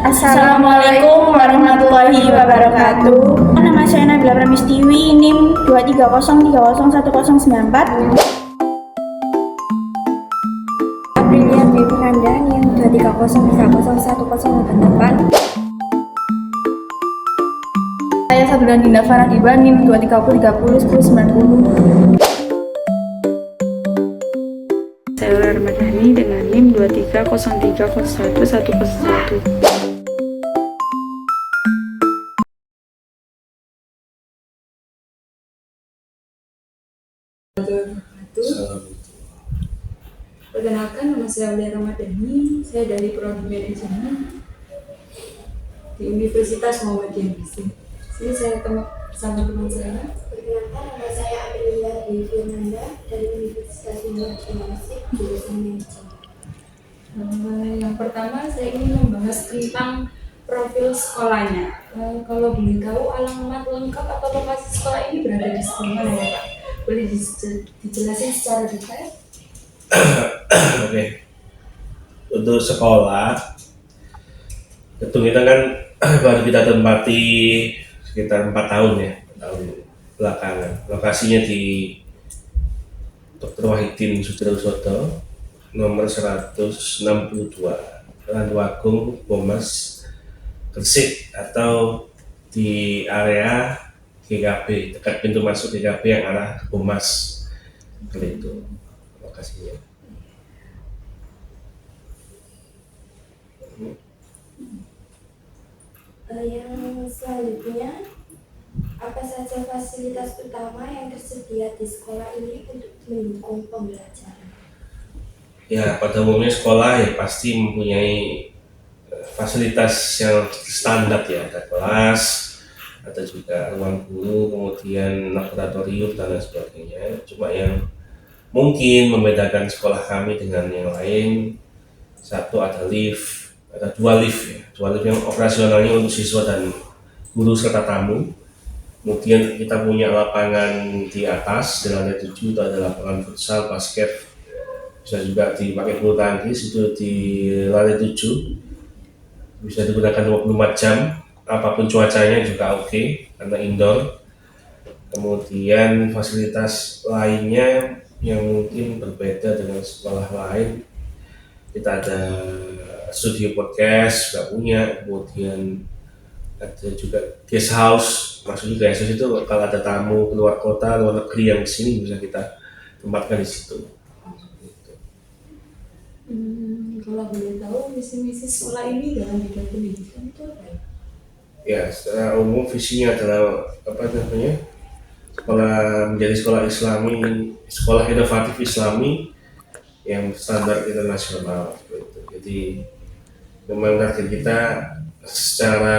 Assalamualaikum warahmatullahi wabarakatuh. Nama saya Nabila Pramistiwi, NIM 230301094. Aprilia Dewi Nanda, NIM 230301088. Saya Sabrina Dinda Faradiba, NIM 230301090. Saya Ula Ramadhani dengan NIM 230301101. Perkenalkan, nama saya Ula Ramadhani. Saya dari Prodi Manajemen di Universitas Muhammadiyah Gresik. Sini saya bersama teman saya. Perkenalkan, nama saya Aprilia Dewi Nanda dari Universitas Muhammadiyah Gresik, jurusan Manajemen. Yang pertama saya ingin membahas tentang profil sekolahnya. Kalau boleh tahu alamat lengkap atau lokasi sekolah ini berada di sekolah mana ya Pak? Boleh dijelasin secara detail? Oke. Untuk sekolah, tentu kita kan baru kita tempati sekitar 4 tahun ya, 4 tahun belakangan. Lokasinya di Dr. Wahidin Sudirosodo, nomor 162, Randuagung, Bomas, Gresik, atau di area GKB, dekat pintu masuk GKB yang arah Bomas. Seperti itu lokasinya. Yang selanjutnya, apa saja fasilitas utama yang tersedia di sekolah ini untuk mendukung pembelajaran? Ya, pada umumnya sekolah ya pasti mempunyai fasilitas yang standar ya, ada kelas, ada juga ruang guru, kemudian laboratorium dan lain sebagainya. Cuma yang mungkin membedakan sekolah kami dengan yang lain, satu ada lift, ada 2 lift ya, 2 lift yang operasionalnya untuk siswa dan guru serta tamu. Kemudian kita punya lapangan di atas di lantai 7, itu ada lapangan futsal, basket, bisa juga dipakai bulu tangkis, itu di lantai 7 bisa digunakan 24 jam, apapun cuacanya juga oke, karena indoor. Kemudian fasilitas lainnya yang mungkin berbeda dengan sekolah lain, kita ada studio podcast juga punya, kemudian ada juga guest house. Maksudnya guest house itu kalau ada tamu keluar kota, luar negeri yang kesini bisa kita tempatkan di situ. Kalau boleh tahu misi-misi sekolah ini dalam bidang pendidikan itu apa ya? Ya, secara umum visinya adalah sekolah menjadi sekolah Islami, sekolah inovatif Islami yang standar internasional seperti itu. Jadi memang target kita secara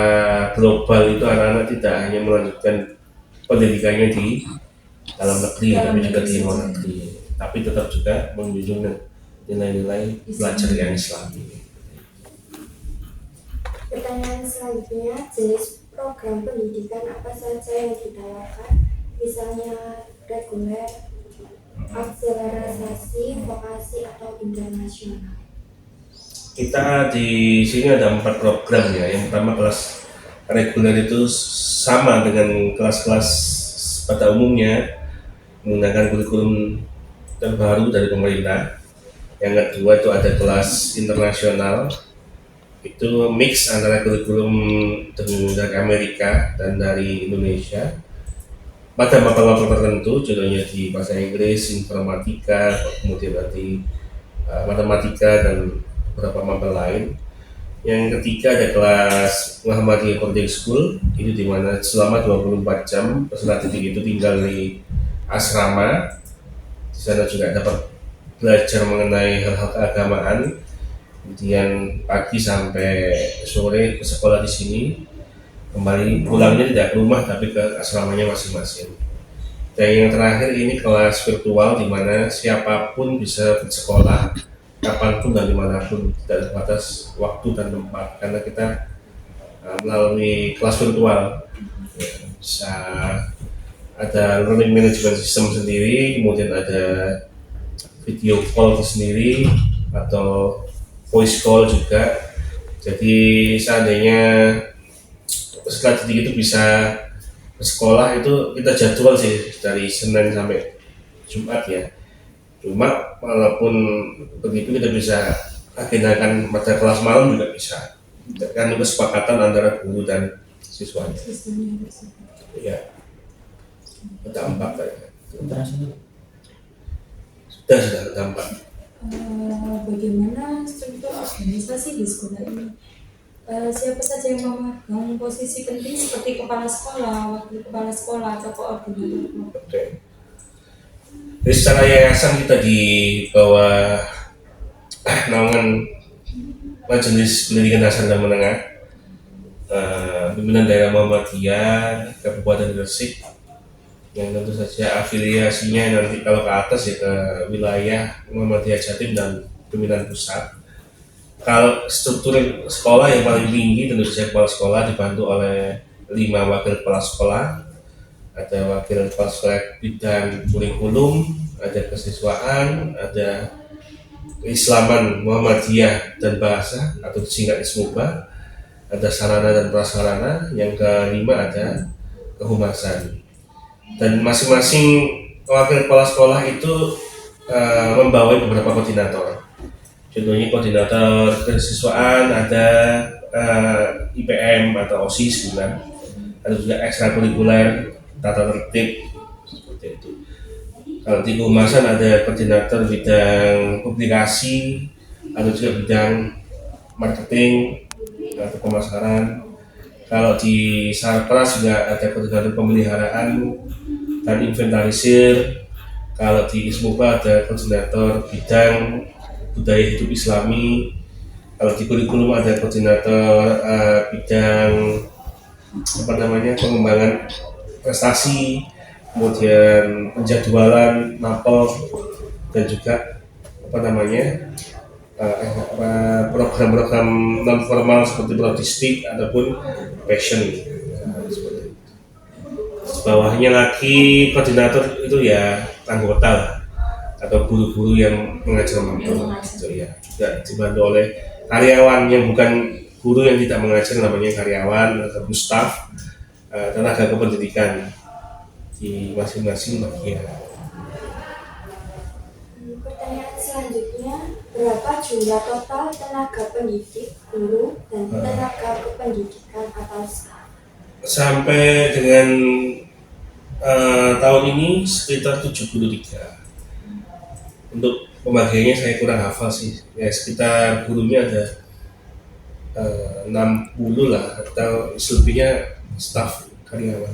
global itu anak-anak tidak hanya melanjutkan pendidikannya di dalam negeri tapi juga di luar negeri, tapi tetap juga menjunjung nilai-nilai belajar yang Islami. Pertanyaan selanjutnya, jenis program pendidikan apa saja yang ditawarkan? Misalnya reguler, akselerasi, vokasi, atau internasional. Kita di sini ada 4 program ya. Yang pertama kelas reguler itu sama dengan kelas-kelas pada umumnya, menggunakan kurikulum terbaru dari pemerintah. Yang kedua itu ada kelas internasional, itu mix antara kurikulum dari Amerika dan dari Indonesia pada mata-mata tertentu, contohnya di bahasa Inggris, informatika, kemudian nanti matematika dan beberapa mata lain. Yang ketiga ada kelas Muhammadiyah Boarding School, itu dimana selama 24 jam peserta didik itu tinggal di asrama. Di sana juga dapat belajar mengenai hal-hal keagamaan, kemudian pagi sampai sore ke sekolah di sini, kembali pulangnya tidak ke rumah tapi ke asramanya masing-masing. Dan yang terakhir ini kelas virtual di mana siapapun bisa bersekolah kapanpun dan dimanapun, tidak terbatas waktu dan tempat, karena kita melalui kelas virtual ya, bisa ada learning management system sendiri, kemudian ada video call sendiri atau voice call juga, Jadi seandainya peserta didik itu bisa sekolah itu kita jadwal sih dari Senin sampai Jumat ya. Cuma walaupun begitu kita bisa agendakan pada kelas malam juga bisa. Kan kesepakatan antara guru dan siswa. Ya, berdampak ya. Sudah berdampak. Bagaimana struktur organisasi di sekolah ini? Siapa saja yang memegang posisi penting seperti kepala sekolah, wakil kepala sekolah, atau koordinator? Oke. Jadi secara yayasan kita di bawah naungan Majelis Pendidikan Dasar dan Menengah, pimpinan daerah Muhammadiyah Kabupaten Gresik, yang tentu saja afiliasinya nanti kalau ke atas ya ke wilayah Muhammadiyah Jatim dan pimpinan pusat. Kalau struktur sekolah yang paling tinggi tentu saja kepala sekolah dibantu oleh 5 wakil kepala sekolah. Ada wakil kepala sekolah bidang kurikulum, ada kesiswaan, ada keislaman Muhammadiyah dan bahasa atau disingkat Ismuba, ada sarana dan prasarana, yang kelima ada kehumasan. Dan masing-masing wakil kepala sekolah itu membawa beberapa koordinator. Contohnya koordinator kesiswaan ada IPM atau OSIS juga, ada juga ekstrakurikuler, tata tertib seperti itu. Kalau di kehumasan ada koordinator bidang publikasi, ada juga bidang marketing atau pemasaran. Kalau di Sarpras juga ada koordinator pemeliharaan dan inventarisir. Kalau di Ismuba ada koordinator bidang budaya hidup Islami. Kalau di kurikulum ada koordinator bidang pengembangan prestasi, kemudian penjadwalan, mapel, dan juga program-program non formal seperti logistik ataupun passion. Seperti itu. Bawahnya lagi koordinator itu ya anggota lah, atau guru-guru yang mengajar mapel gitu ya, juga dibantu oleh karyawan yang bukan guru yang tidak mengajar, namanya karyawan atau staff, tenaga kependidikan di masing-masing bagian. Pertanyaan selanjutnya, berapa jumlah total tenaga pendidik, guru, dan tenaga kependidikan atau staff? Sampai dengan tahun ini sekitar 73. Untuk pembagiannya saya kurang hafal sih, ya sekitar gurunya ada 60 lah, atau selebihnya staf karyawan.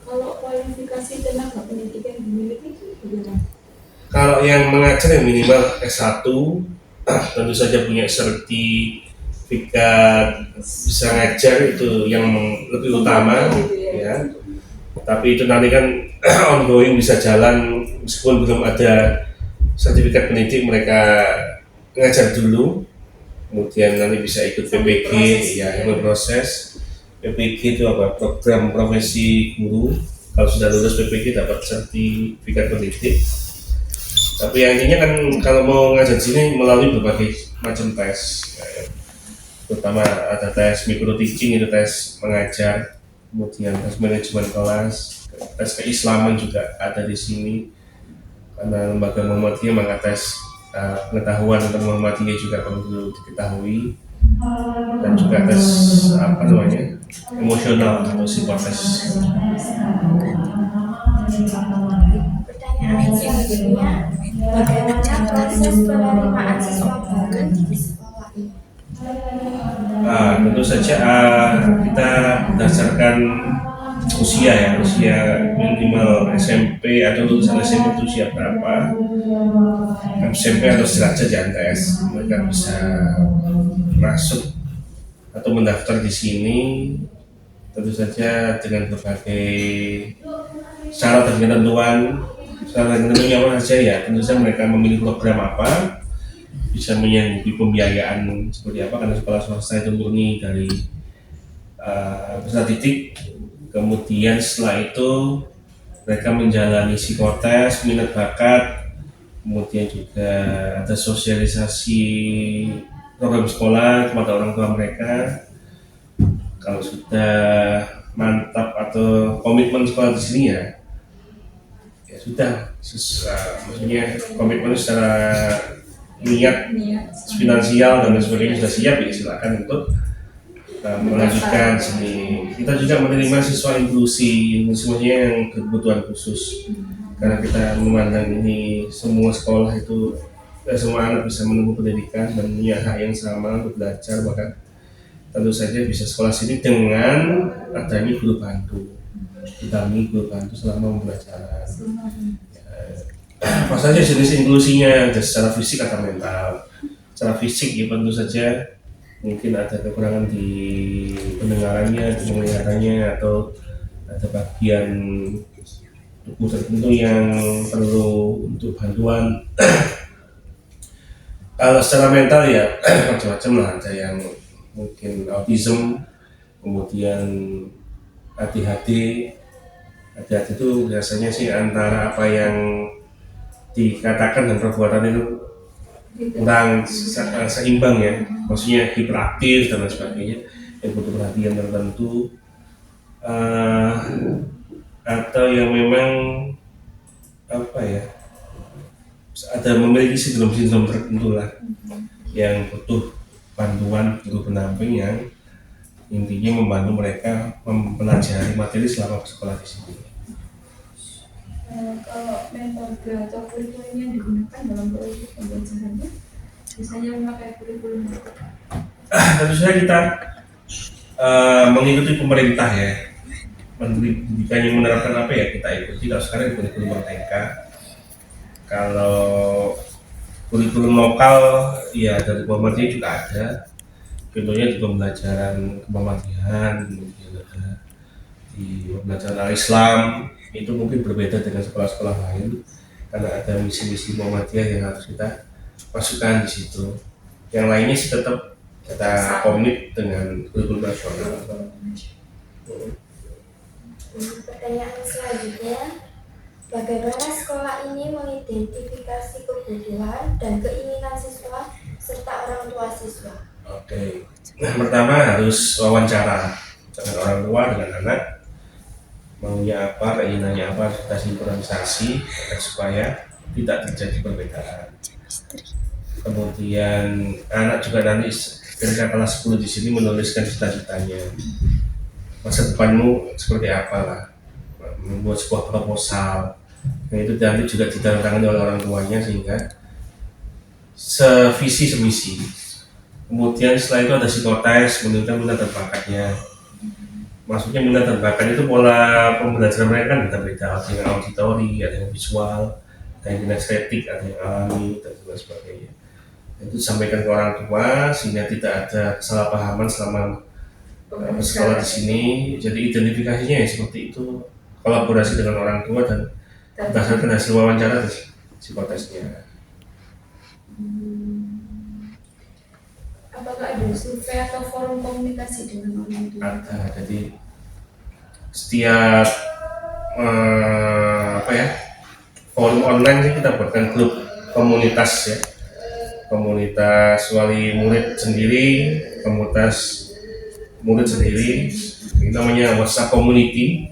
Kalau kualifikasi tenaga pendidik yang dimiliki itu bagaimana? Kalau yang mengajar yang minimal S1, tentu saja punya sertifikat bisa ngajar, itu yang lebih utama ya. Tapi itu nanti kan ongoing, bisa jalan meskipun belum ada sertifikat pendidik, mereka ngajar dulu, kemudian nanti bisa ikut PPG ya, proses PPG itu apa, program profesi guru. Kalau sudah lulus PPG dapat sertifikat pendidik. Tapi yang intinya kan kalau mau ngajar sini melalui berbagai macam tes, terutama ada tes micro teaching, itu tes mengajar, kemudian tes manajemen kelas, tes keislaman juga ada di sini karena lembaga Muhammadiyah, maka tes pengetahuan tentang Muhammadiyah juga perlu diketahui, dan juga tes emosional atau psikotes. Pertanyaan selanjutnya, bagaimana proses penerimaan siswa baru di sekolah ini? Tentu saja kita berdasarkan usia ya, usia minimal SMP atau lulusan SMP itu usia berapa, SMP atau sederajat ya tes, mereka bisa masuk atau mendaftar di sini, tentu saja dengan berbagai syarat dan ketentuan. Syarat dan ketentuannya apa saja ya, tentu saja mereka memilih program apa, bisa menyanggupi pembiayaan seperti apa, karena sekolah swasta itu murni dari peserta didik. Kemudian setelah itu mereka menjalani psikotes, minat bakat, kemudian juga ada sosialisasi program sekolah kepada orang tua mereka. Kalau sudah mantap atau komitmen sekolah di sini ya sudah, maksudnya komitmen secara niat finansial dan lain sebagainya sudah siap, ya silakan untuk melanjutkan sini. Kita juga menerima siswa inklusi maksudnya yang berkebutuhan khusus, karena kita memandang ini semua sekolah itu semua anak bisa menempuh pendidikan dan punya hak yang sama untuk belajar, bahkan tentu saja bisa sekolah sini dengan adanya guru bantu, didampingi guru bantu selama pembelajaran. Apa saja jenis inklusinya, ada secara fisik atau mental. Secara fisik ya tentu saja mungkin ada kekurangan di pendengarannya, di penglihatannya, atau ada bagian tubuh tertentu yang perlu untuk bantuan. Kalau secara mental ya macam-macam lah, ada yang mungkin autism, kemudian ADHD. ADHD itu biasanya sih antara apa yang dikatakan dan perbuatan itu kurang seimbang ya, maksudnya hiperaktif dan lain sebagainya, yang butuh perhatian tertentu, atau yang memang apa ya, ada memiliki sindrom tertentu lah yang butuh bantuan guru pendamping yang intinya membantu mereka mempelajari materi selama bersekolah di sini. Kalau metode atau kurikulum yang digunakan dalam proses pembelajarannya biasanya memakai kurikulum Tentu saja kita mengikuti pemerintah ya, Menteri Pendidikan yang menerapkan apa ya kita ikuti. Kalau sekarang kurikulum Merdeka, kalau kurikulum lokal ya dari Muhammadiyah juga ada, contohnya di pembelajaran Muhammadiyah, kemudian ada di pembelajaran Al-Islam. Itu mungkin berbeda dengan sekolah-sekolah lain karena ada misi-misi Muhammadiyah yang harus kita masukkan di situ. Yang lainnya sih tetap kita komit dengan kurikulum nasional. Pertanyaan selanjutnya, bagaimana sekolah ini mengidentifikasi kebutuhan dan keinginan siswa serta orang tua siswa? Oke. Nah, pertama harus wawancara dengan orang tua, dengan anak, maunya apa, keinginannya apa, harus kita sinkronisasi supaya tidak terjadi perbedaan. Kemudian anak juga nanti ketika kelas 10 di sini menuliskan cita-citanya, masa depanmu seperti apa lah, membuat sebuah proposal. Nah, itu nanti juga ditandatangani oleh orang tuanya sehingga sevisi semisi. Kemudian setelah itu ada psikotes, menentukan minat dan bakatnya. Maksudnya minat dan bakat itu pola pembelajaran mereka kan beda-beda, ada yang auditori, ada yang visual, ada yang kinestetik, ada yang alami, dan sebagainya. Itu disampaikan ke orang tua sehingga tidak ada kesalahpahaman selama sekolah di sini. Jadi identifikasinya ya seperti itu, kolaborasi dengan orang tua dan berdasarkan hasil wawancara dan psikotesnya. Apakah ada survei atau forum komunikasi dengan orang tua? Ada, jadi setiap forum online sih kita buatkan grup komunitas ya, komunitas wali murid sendiri, komunitas murid sendiri, ini namanya WhatsApp community.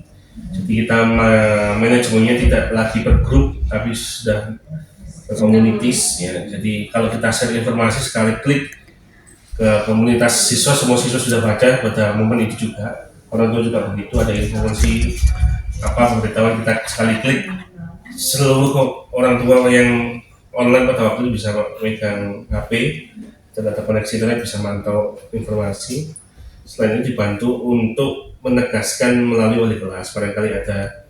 Jadi kita manajemennya tidak lagi per grup tapi sudah per communities ya. Jadi kalau kita share informasi sekali klik ke komunitas siswa, semua siswa sudah baca pada momen itu juga. Orang tua juga begitu, ada informasi apa pemberitahuan kita sekali klik, seluruh orang tua yang online pada waktu itu bisa memegang HP dan ada koneksi internet, bisa mantau informasi. Selain itu dibantu untuk menegaskan melalui wali kelas, barangkali ada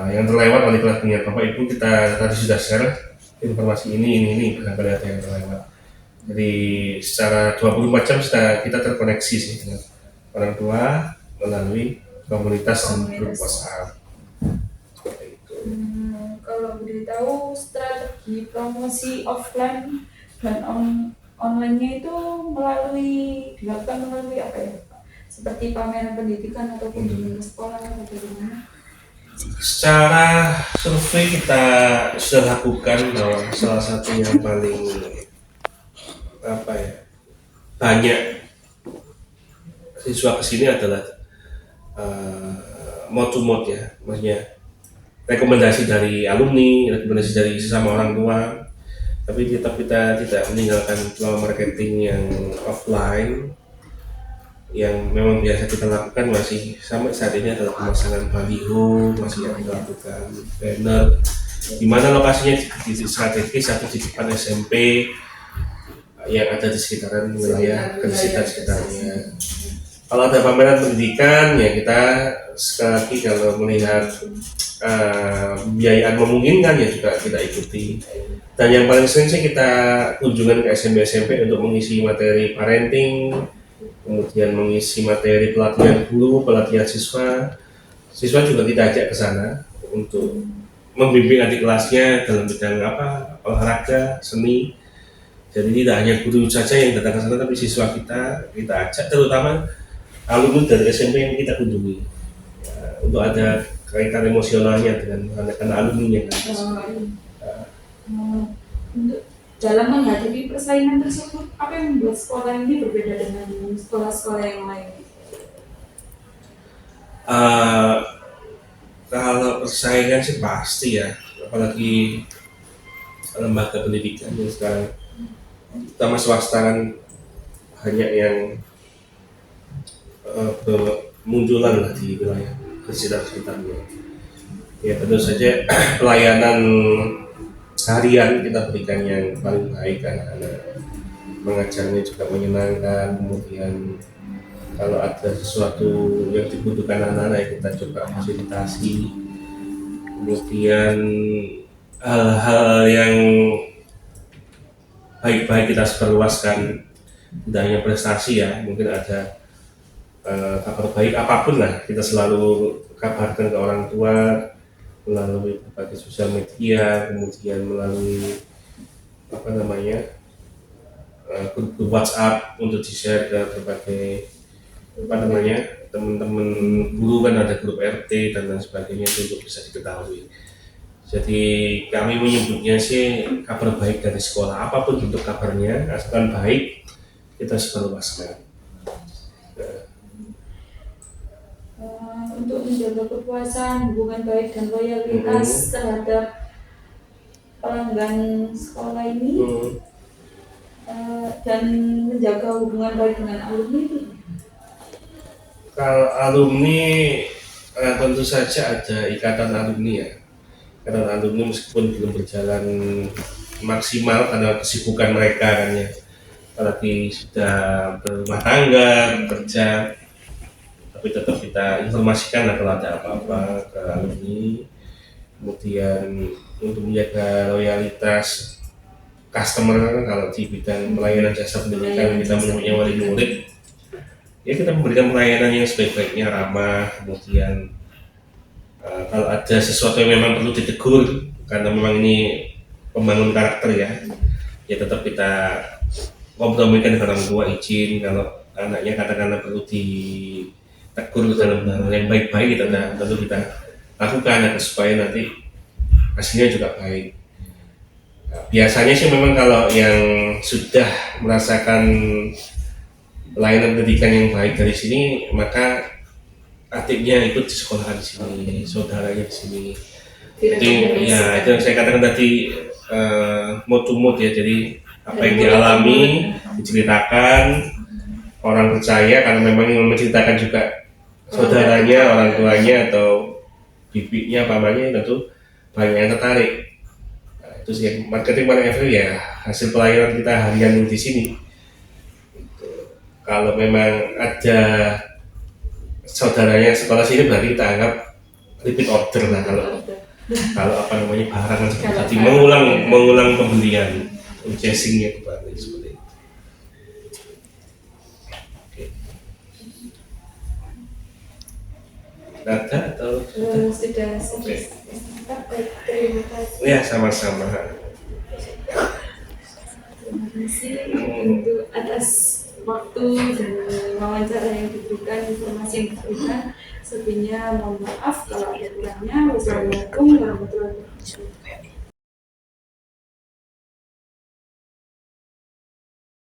yang terlewat wali kelas punya bapak ibu, kita tadi sudah share informasi ini barangkali ada yang terlewat. Jadi secara 24 jam kita terkoneksi sih dengan orang tua melalui komunitas dan grup WhatsApp. Seperti itu. Kalau boleh tahu strategi promosi offline dan online-nya itu dilakukan melalui apa ya? Seperti pameran pendidikan atau kunjungan ke sekolah atau bagaimana? Secara survei kita sudah lakukan bahwa salah satu yang paling banyak siswa kesini adalah mode to mode ya, maksudnya rekomendasi dari alumni, rekomendasi dari sesama orang tua, tapi tetap kita tidak meninggalkan pola marketing yang offline yang memang biasa kita lakukan. Masih sampai saat ini adalah pemasangan baliho, masih yang kita lakukan banner di mana lokasinya di titik strategis atau di depan SMP yang ada di sekitaran wilayah dan sekitarnya. Kalau ada pameran pendidikan ya kita sekali lagi kalau melihat biayaan memungkinkan ya juga kita ikuti. Dan yang paling sering sih kita kunjungan ke SMP untuk mengisi materi parenting, kemudian mengisi materi pelatihan guru, pelatihan siswa. Siswa juga kita ajak ke sana untuk membimbing adik kelasnya dalam bidang olahraga, seni. Jadi tidak hanya guru saja yang datang ke sana, tapi siswa kita ajak, terutama alumni dari SMP yang kita kunjungi ya, untuk ada kaitan emosionalnya dengan anak-anak alumni kan. Untuk dalam menghadapi persaingan tersebut, apa yang membuat sekolah ini berbeda dengan sekolah-sekolah yang lain? Kalau persaingan sih pasti ya, apalagi lembaga pendidikan yang sekarang terutama swasta kan banyak yang bermunculan lah di wilayah sekitarnya. Ya tentu saja pelayanan harian kita berikan yang paling baik kan, karena mengajarnya juga menyenangkan. Kemudian kalau ada sesuatu yang dibutuhkan anak-anak ya kita coba fasilitasi. Kemudian hal-hal yang baik-baik kita sebarluaskan, tidak hanya prestasi ya, mungkin ada kabar baik apapun lah kita selalu kabarkan ke orang tua melalui berbagai sosial media, kemudian melalui grup WhatsApp untuk di-share ke berbagai teman-teman guru kan, ada grup RT dan lain sebagainya untuk bisa diketahui. Jadi kami menyebutnya sih kabar baik dari sekolah, apapun bentuk kabarnya, asalkan baik kita sebarluaskan. Untuk menjaga kepuasan, hubungan baik dan loyalitas terhadap pelanggan sekolah ini dan menjaga hubungan baik dengan alumni itu. Kalau alumni tentu saja ada ikatan alumni ya. Ikatan alumni meskipun belum berjalan maksimal karena kesibukan mereka kan ya. Apalagi sudah berumah tangga, bekerja, tapi tetap kita informasikan kalau ada apa-apa ke alumni. Kemudian untuk menjaga loyalitas customer kan, kalau di bidang pelayanan jasa pendidikan kita mempunyai wali murid, ya kita memberikan pelayanan yang sebaik-baiknya, ramah. Kemudian kalau ada sesuatu yang memang perlu ditegur karena memang ini pembangun karakter ya tetap kita kompromikan dengan orang tua, izin kalau anaknya katakanlah perlu ditegur dalam hal yang baik-baik, kita tentu kita lakukan supaya nanti hasilnya juga baik. Nah, biasanya sih memang kalau yang sudah merasakan pelayanan pendidikan yang baik dari sini, maka adiknya ikut di sekolah di sini, saudaranya di sini. Jadi ya itu yang saya katakan tadi, mode to mode ya. Jadi apa yang dialami diceritakan, orang percaya karena memang yang menceritakan juga saudaranya, orang tuanya atau bibinya, pamannya, tentu banyak yang tertarik. Nah, itu sih marketing paling efektif ya, hasil pelayanan kita harian di sini. Kalau memang ada saudaranya sekolah sini berarti kita anggap repeat order lah, kalau barang seperti mengulang pembelian, purchasingnya kembali seperti itu. Oke. Ada atau Sudah. Oke. Baik, terima kasih. Ya sama-sama. Terima kasih untuk atas waktu dan wawancara yang diberikan, informasi yang diberikan. Sebelumnya mohon maaf kalau ada kurangnya. Wassalamualaikum warahmatullahi wabarakatuh.